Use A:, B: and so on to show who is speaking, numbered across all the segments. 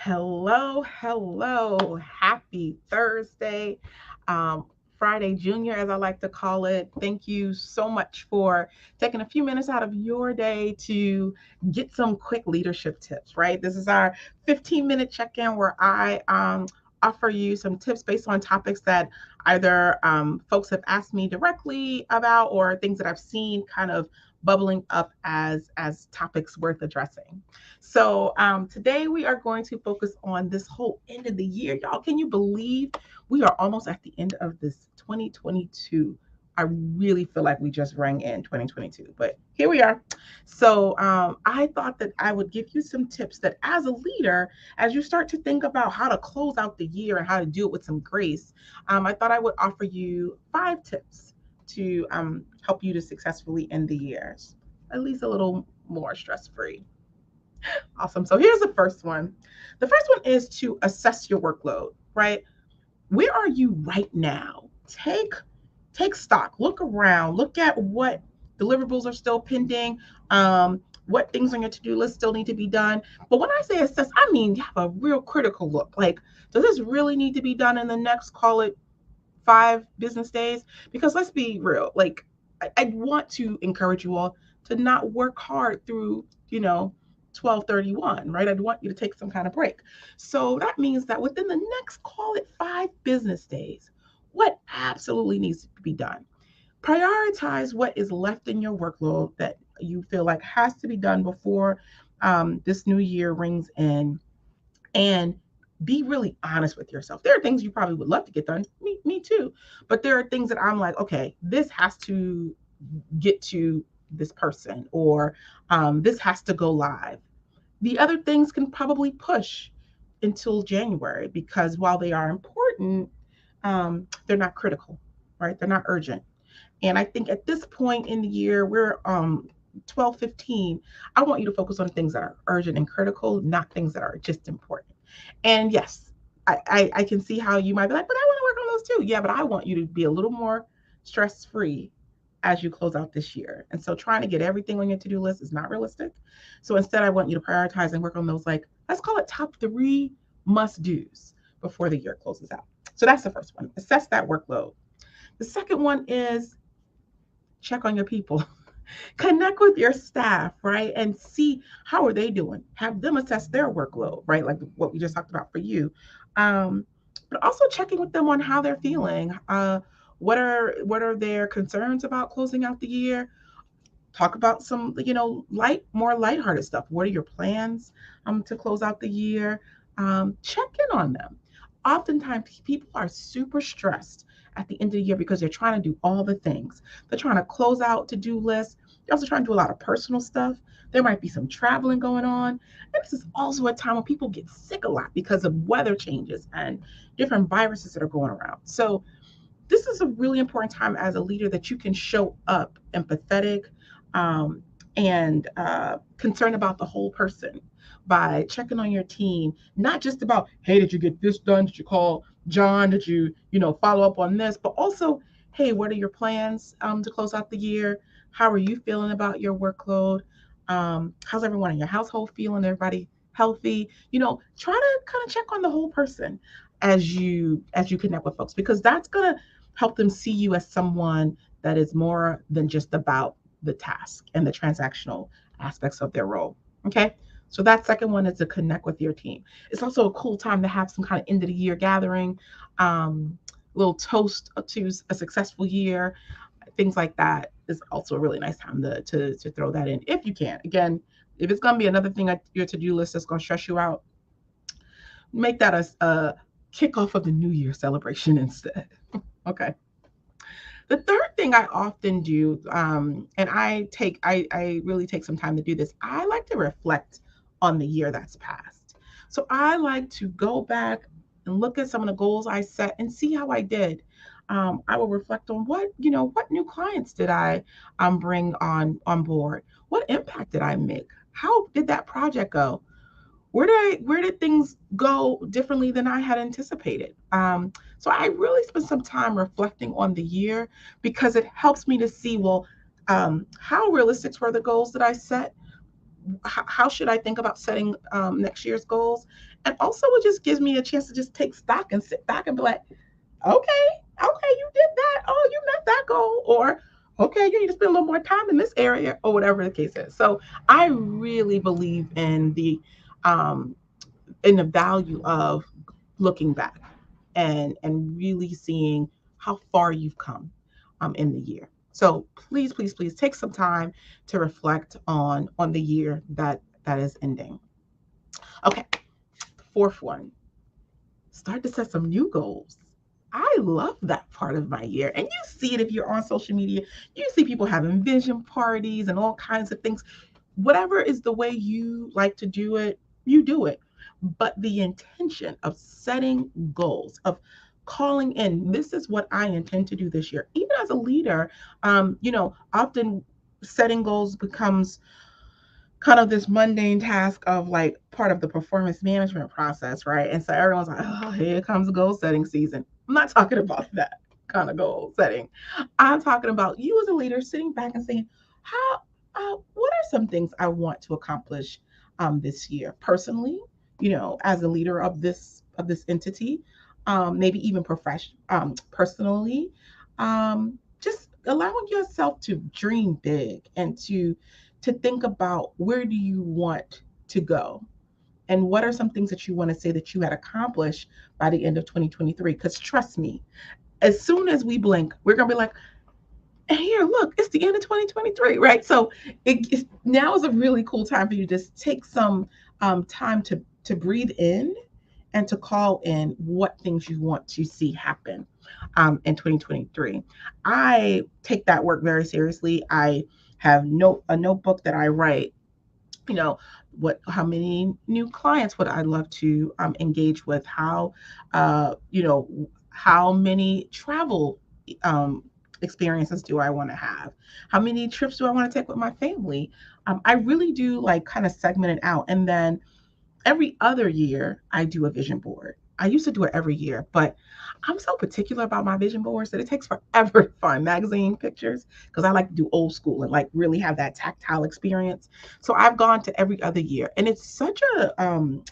A: Hello, hello. Happy Thursday. Um, Friday Junior, as I like to call it. Thank you so much for taking a few minutes out of your day to get some quick leadership tips, right? This is our 15-minute check in where I offer you some tips based on topics that either folks have asked me directly about or things that I've seen kind of bubbling up as topics worth addressing. So today we are going to focus on this whole end of the year. Y'all, can you believe we are almost at the end of this 2022? I really feel like we just rang in 2022, but here we are. So I thought that I would give you some tips that as a leader, as you start to think about how to close out the year and how to do it with some grace, I thought I would offer you 5 tips to help you to successfully end the years, at least a little more stress free. Awesome. So here's the first one. The first one is to assess your workload, right? Where are you right now? Take stock, look around, look at what deliverables are still pending, what things on your to-do list still need to be done. But when I say assess, I mean have a real critical look. Like, does this really need to be done in the next, call it 5 business days? Because let's be real, like I want to encourage you all to not work hard through, 12/31, right? I'd want you to take some kind of break. So that means that within the next, call it 5 business days, what absolutely needs to be done? Prioritize what is left in your workload that you feel like has to be done before this new year rings in, and be really honest with yourself. There are things you probably would love to get done, me too, but there are things that I'm like, okay, this has to get to this person, or this has to go live. The other things can probably push until January because while they are important, they're not critical, right? They're not urgent. And I think at this point in the year, we're 12, 15. I want you to focus on things that are urgent and critical, not things that are just important. And yes, I can see how you might be like, but I want to work on those too. Yeah, but I want you to be a little more stress free as you close out this year. And so trying to get everything on your to do list is not realistic. So instead, I want you to prioritize and work on those, like, let's call it top 3 must do's before the year closes out. So that's the first one. Assess that workload. The second one is check on your people. Connect with your staff, right? And see how are they doing. Have them assess their workload, right? Like what we just talked about for you. Um, but also checking with them on how they're feeling. What are their concerns about closing out the year? Talk about some, more lighthearted stuff. What are your plans to close out the year? Check in on them. Oftentimes, people are super stressed at the end of the year because they're trying to do all the things. They're trying to close out to-do lists. They're also trying to do a lot of personal stuff. There might be some traveling going on. And this is also a time when people get sick a lot because of weather changes and different viruses that are going around. So this is a really important time as a leader that you can show up empathetic, and concerned about the whole person by checking on your team, not just about, hey, did you get this done? Did you call John? Did you, follow up on this? But also, hey, what are your plans to close out the year? How are you feeling about your workload? How's everyone in your household feeling? Everybody healthy? Try to kind of check on the whole person as you connect with folks, because that's gonna help them see you as someone that is more than just about the task and the transactional aspects of their role. Okay. So that second one is to connect with your team. It's also a cool time to have some kind of end of the year gathering, little toast to a successful year, things like that is also a really nice time to throw that in if you can. Again, if it's going to be another thing on your to-do list that's going to stress you out, make that a kickoff of the New Year celebration instead. Okay. The third thing I often do, and I really take some time to do this. I like to reflect on the year that's passed. So I like to go back and look at some of the goals I set and see how I did. I will reflect on what new clients did I bring on board? What impact did I make? How did that project go? Where did things go differently than I had anticipated? So I really spent some time reflecting on the year because it helps me to see, well, how realistic were the goals that I set? how should I think about setting next year's goals? And also, it just gives me a chance to just take stock and sit back and be like, okay, okay, you did that. Oh, you met that goal. Or, okay, you need to spend a little more time in this area, or whatever the case is. So I really believe um, in the value of looking back and really seeing how far you've come in the year. So please, please, please take some time to reflect on the year that is ending. Okay, fourth one, start to set some new goals. I love that part of my year. And you see it if you're on social media. You see people having vision parties and all kinds of things. Whatever is the way you like to do it, you do it. But the intention of setting goals, of calling in, this is what I intend to do this year. Even as a leader, often setting goals becomes kind of this mundane task of like part of the performance management process, right? And so everyone's like, oh, here comes goal setting season. I'm not talking about that kind of goal setting. I'm talking about you as a leader sitting back and saying, how, what are some things I want to accomplish this year personally? As a leader of this entity, maybe even personally, just allowing yourself to dream big and to think about where do you want to go and what are some things that you want to say that you had accomplished by the end of 2023. Because trust me, as soon as we blink, we're going to be like, and here, look, it's the end of 2023, right? So now is a really cool time for you to just take some time to breathe in and to call in what things you want to see happen in 2023. I take that work very seriously. I have a notebook that I write, you know, how many new clients would I love to engage with? How many travel experiences do I want to have? How many trips do I want to take with my family? I really do like kind of segment it out. And then every other year, I do a vision board. I used to do it every year, but I'm so particular about my vision boards that it takes forever to find magazine pictures because I like to do old school and like really have that tactile experience. So I've gone to every other year, and it's such an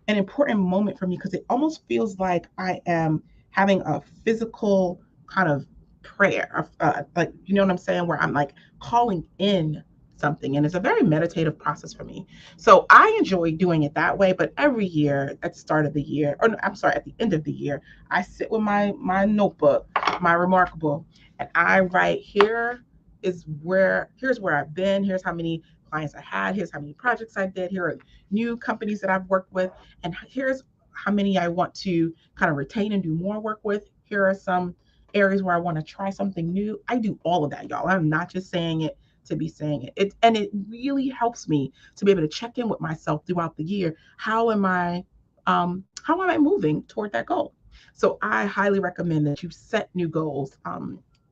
A: important moment for me because it almost feels like I am having a physical kind of prayer, like, you know what I'm saying, where I'm like calling in something. And it's a very meditative process for me. So I enjoy doing it that way. But every year at the start of the year, or no, I'm sorry, at the end of the year, I sit with my notebook, my remarkable, and I write, here's where I've been, here's how many clients I had, here's how many projects I did, here are new companies that I've worked with, and here's how many I want to kind of retain and do more work with. Here are some areas where I want to try something new. I do all of that, y'all. I'm not just saying it to be saying it. And it really helps me to be able to check in with myself throughout the year. How am I moving toward that goal? So I highly recommend that you set new goals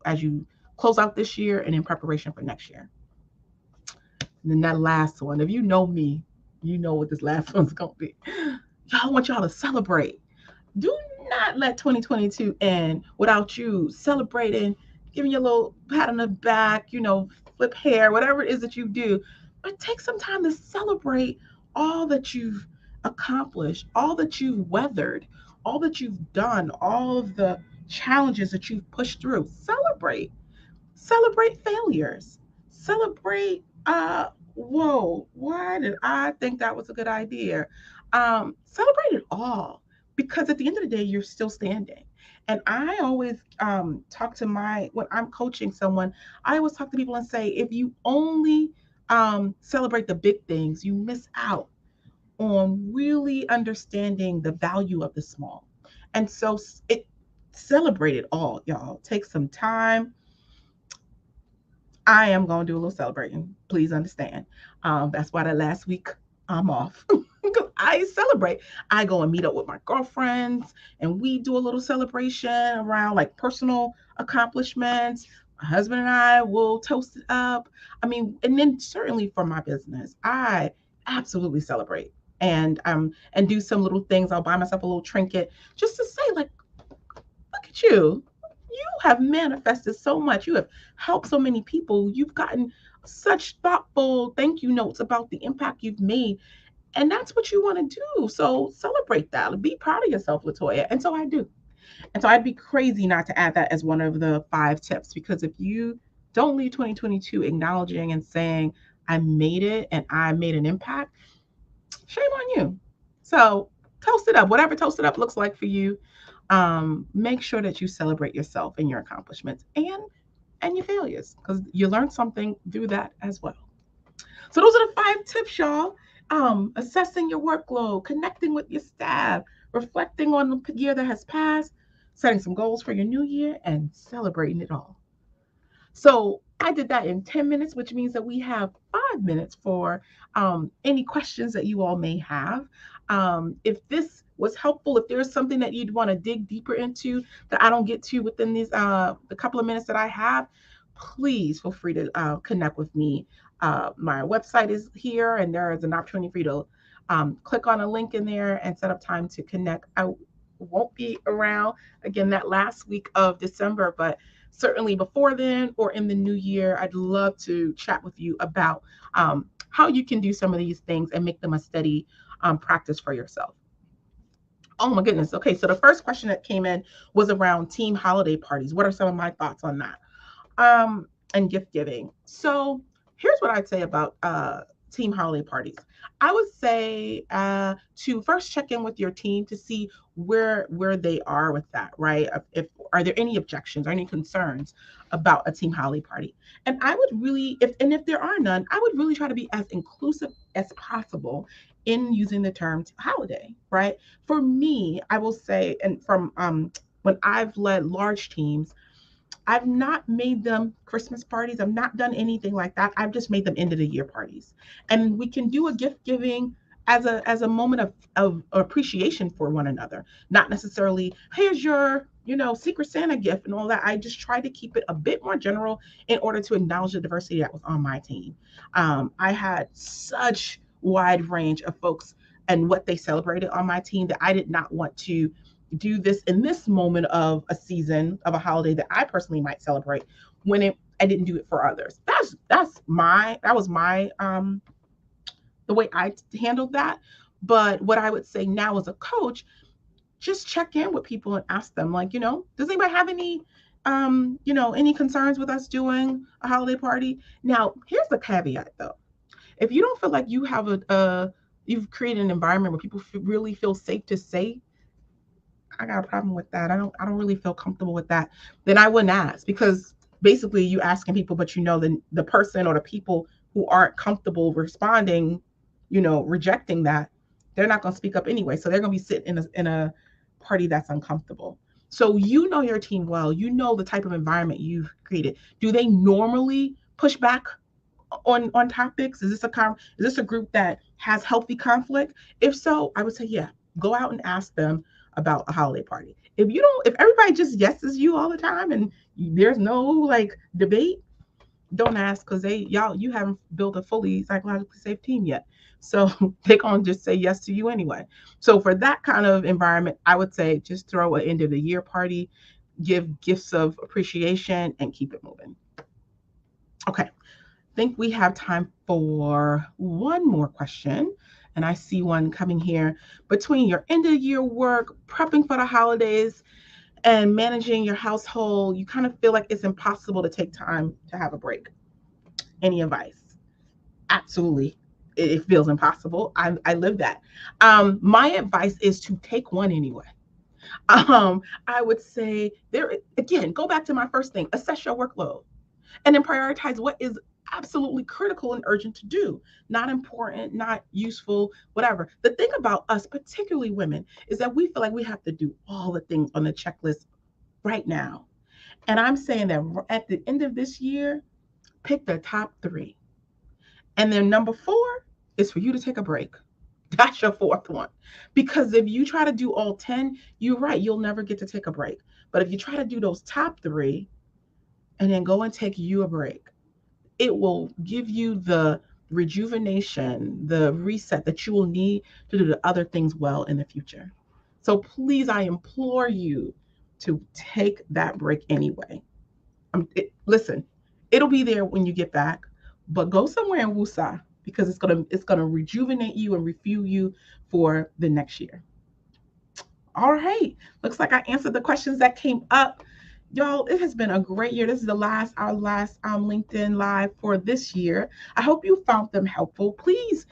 A: as you close out this year and in preparation for next year. And then that last one, if you know me, you know what this last one's gonna be. Y'all, I want y'all to celebrate. Do not let 2022 end without you celebrating, giving your little pat on the back, flip hair, whatever it is that you do. But take some time to celebrate all that you've accomplished, all that you've weathered, all that you've done, all of the challenges that you've pushed through. Celebrate failures. Celebrate, whoa, why did I think that was a good idea? Celebrate it all because at the end of the day, you're still standing. And I always talk to when I'm coaching someone, I always talk to people and say, if you only celebrate the big things, you miss out on really understanding the value of the small. And so celebrate it all, y'all. Take some time. I am going to do a little celebrating. Please understand. That's why that last week I'm off. Because I celebrate. I go and meet up with my girlfriends and we do a little celebration around like personal accomplishments. My husband and I will toast it up. I mean, and then certainly for my business, I absolutely celebrate and do some little things. I'll buy myself a little trinket just to say, like, look at you. You have manifested so much. You have helped so many people. You've gotten such thoughtful thank you notes about the impact you've made. And that's what you want to do. So celebrate that. Be proud of yourself, Latoya. And so I do. And so I'd be crazy not to add that as one of the 5 tips, because if you don't leave 2022 acknowledging and saying, I made it and I made an impact, shame on you. So toast it up, whatever toast it up looks like for you. Make sure that you celebrate yourself and your accomplishments and your failures, because you learn something through that as well. So those are the 5 tips, y'all. Assessing your workload, connecting with your staff, reflecting on the year that has passed, setting some goals for your new year, and celebrating it all. So I did that in 10 minutes, which means that we have 5 minutes for any questions that you all may have. If this was helpful, if there's something that you'd want to dig deeper into that I don't get to within these the couple of minutes that I have, please feel free to connect with me. My website is here, and there is an opportunity for you to click on a link in there and set up time to connect. I won't be around again that last week of December, but certainly before then or in the new year, I'd love to chat with you about how you can do some of these things and make them a steady practice for yourself. Oh my goodness. Okay, so the first question that came in was around team holiday parties. What are some of my thoughts on that? And gift giving. So here's what I'd say about team holiday parties. I would say to first check in with your team to see where they are with that, right? If are there any objections or any concerns about a team holiday party? And I would really, if there are none, I would really try to be as inclusive as possible in using the term holiday, right? For me, I will say, and from when I've led large teams, I've not made them Christmas parties. I've not done anything like that. I've just made them end of the year parties. And we can do a gift giving as a moment of appreciation for one another. Not necessarily, here's your, Secret Santa gift and all that. I just try to keep it a bit more general in order to acknowledge the diversity that was on my team. I had such wide range of folks and what they celebrated on my team that I did not want to do this in this moment of a season of a holiday that I personally might celebrate when I didn't do it for others. That was my the way I handled that. But what I would say now as a coach, just check in with people and ask them, like, does anybody have any concerns with us doing a holiday party? Now, here's the caveat though. If you don't feel like you have you've created an environment where people really feel safe to say, I got a problem with that. I don't really feel comfortable with that. Then I wouldn't ask, because basically you asking people, but the person or the people who aren't comfortable responding, rejecting that, they're not going to speak up anyway. So they're going to be sitting in a party that's uncomfortable. So your team well. You know the type of environment you've created. Do they normally push back on topics? Is this a group that has healthy conflict? If so, I would say, yeah, go out and ask them about a holiday party. If everybody just yeses you all the time and there's no like debate, don't ask, because you haven't built a fully psychologically safe team yet. So they're gonna just say yes to you anyway. So for that kind of environment, I would say just throw an end of the year party, give gifts of appreciation, and keep it moving. Okay, think we have time for one more question. And I see one coming here. Between your end of the year work, prepping for the holidays, and managing your household, you kind of feel like it's impossible to take time to have a break. Any advice? Absolutely. It feels impossible. I live that. My advice is to take one anyway. I would say again, go back to my first thing, assess your workload and then prioritize what is absolutely critical and urgent to do, not important, not useful, whatever. The thing about us, particularly women, is that we feel like we have to do all the things on the checklist right now. And I'm saying that at the end of this year, pick the top 3. And then number 4 is for you to take a break. That's your 4th one. Because if you try to do all 10, you're right, you'll never get to take a break. But if you try to do those top 3 and then go and take you a break, it will give you the rejuvenation, the reset that you will need to do the other things well in the future. So please, I implore you to take that break anyway. Listen, it'll be there when you get back, but go somewhere in Wusa because it's gonna rejuvenate you and refuel you for the next year. All right. Looks like I answered the questions that came up. Y'all, it has been a great year. This is our last LinkedIn live for this year. I hope you found them helpful. Please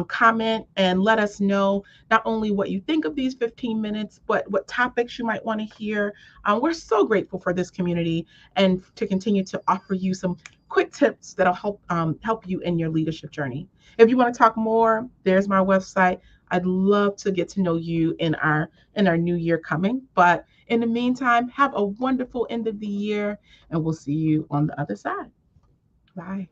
A: comment and let us know not only what you think of these 15 minutes, but what topics you might want to hear. We're so grateful for this community and to continue to offer you some quick tips that'll help you in your leadership journey. If you want to talk more, there's my website. I'd love to get to know you in our new year coming. But in the meantime, have a wonderful end of the year, and we'll see you on the other side. Bye.